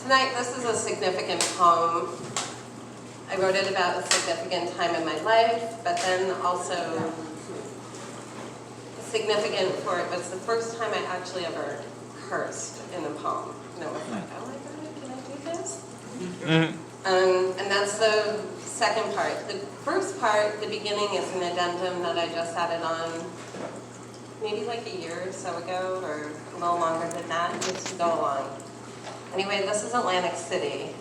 Tonight, this is a significant poem. I wrote it about a significant time in my life, but then also significant for it was the first time I actually ever cursed in a poem. And I was like, oh my God, can I do this? And that's the second part. The first part, the beginning, is an addendum that I just added on maybe like a year or so ago, or a little longer than that, just to go along. Anyway, this is Atlantic City.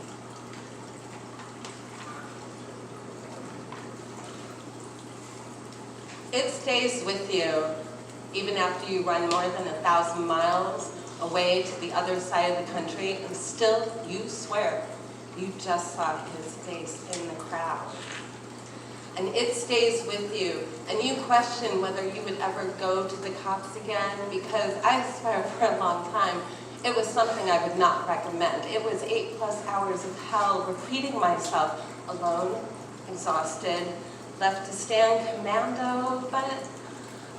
It stays with you even after you run more than 1,000 miles away to the other side of the country, and still you swear you just saw his face in the crowd. And it stays with you, and you question whether you would ever go to the cops again, because I swear for a long time it was something I would not recommend. It was 8+ hours of hell, repeating myself, alone, exhausted, left to stand commando, but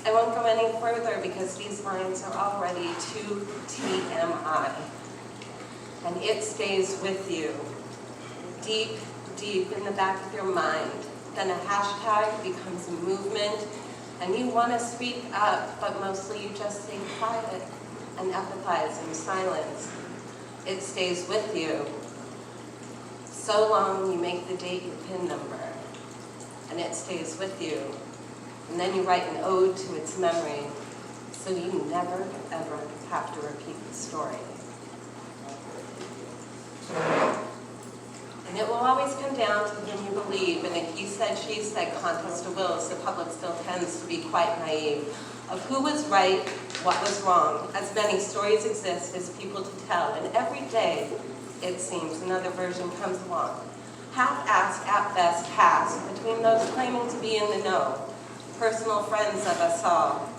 I won't go any further because these lines are already too TMI. And it stays with you, deep, deep in the back of your mind. Then a hashtag becomes a movement, and you want to speak up, but mostly you just stay quiet and empathize in silence. It stays with you. So long you make the date your PIN number, and it stays with you. And then you write an ode to its memory, so you never, ever have to repeat the story. And it will always come down to whom you believe, and a he said, she said contest of wills, the public still tends to be quite naive. Of who was right, what was wrong, as many stories exist as people to tell, and every day, it seems, another version comes along. Half-assed, at best, cast between those claiming to be in the know, personal friends of us all.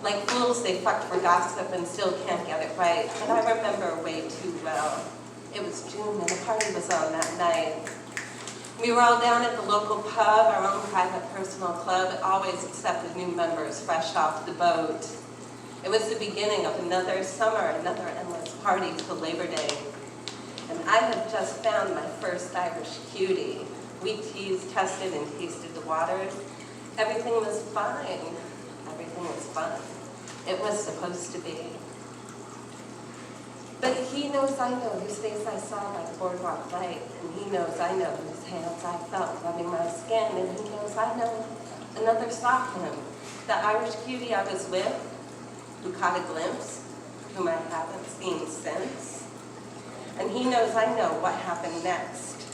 Like fools, they fucked for gossip and still can't get it right, but I remember way too well. It was June and the party was on that night. We were all down at the local pub, our own private personal club, always accepted new members fresh off the boat. It was the beginning of another summer, another endless party till Labor Day. And I had just found my first Irish cutie. We teased, tested, and tasted the waters. Everything was fine. Everything was fun. It was supposed to be. But he knows I know whose face I saw by the boardwalk light, and he knows I know whose hands I felt rubbing my skin, and he knows I know another saw him, the Irish cutie I was with, who caught a glimpse, whom I haven't seen since. And he knows I know what happened next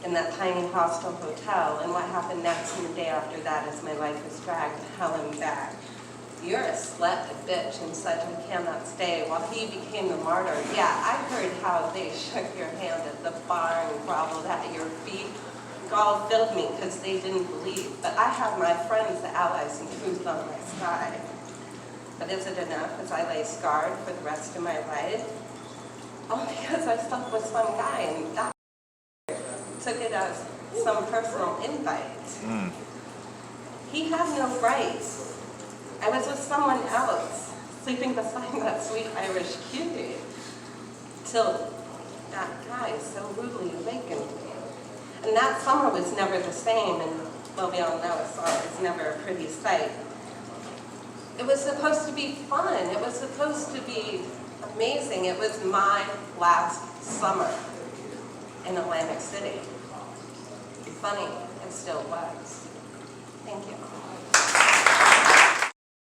in that tiny hostel hotel, and what happened next in the day after that as my life was dragged to hell and back. You're a slut, a bitch, and such, I cannot stay, while he became the martyr. Yeah, I heard how they shook your hand at the bar and groveled at your feet. Gall filled me because they didn't believe, but I have my friends, the allies, and truth on my side. But is it enough as I lay scarred for the rest of my life? All because I slept with some guy and that took it as some personal invite. He had no rights. I was with someone else, sleeping beside that sweet Irish cutie, till that guy so rudely awakened me. And that summer was never the same, and well, we all know it's never a pretty sight. It was supposed to be fun. It was supposed to be amazing. It was my last summer in Atlantic City. Funny, it still was.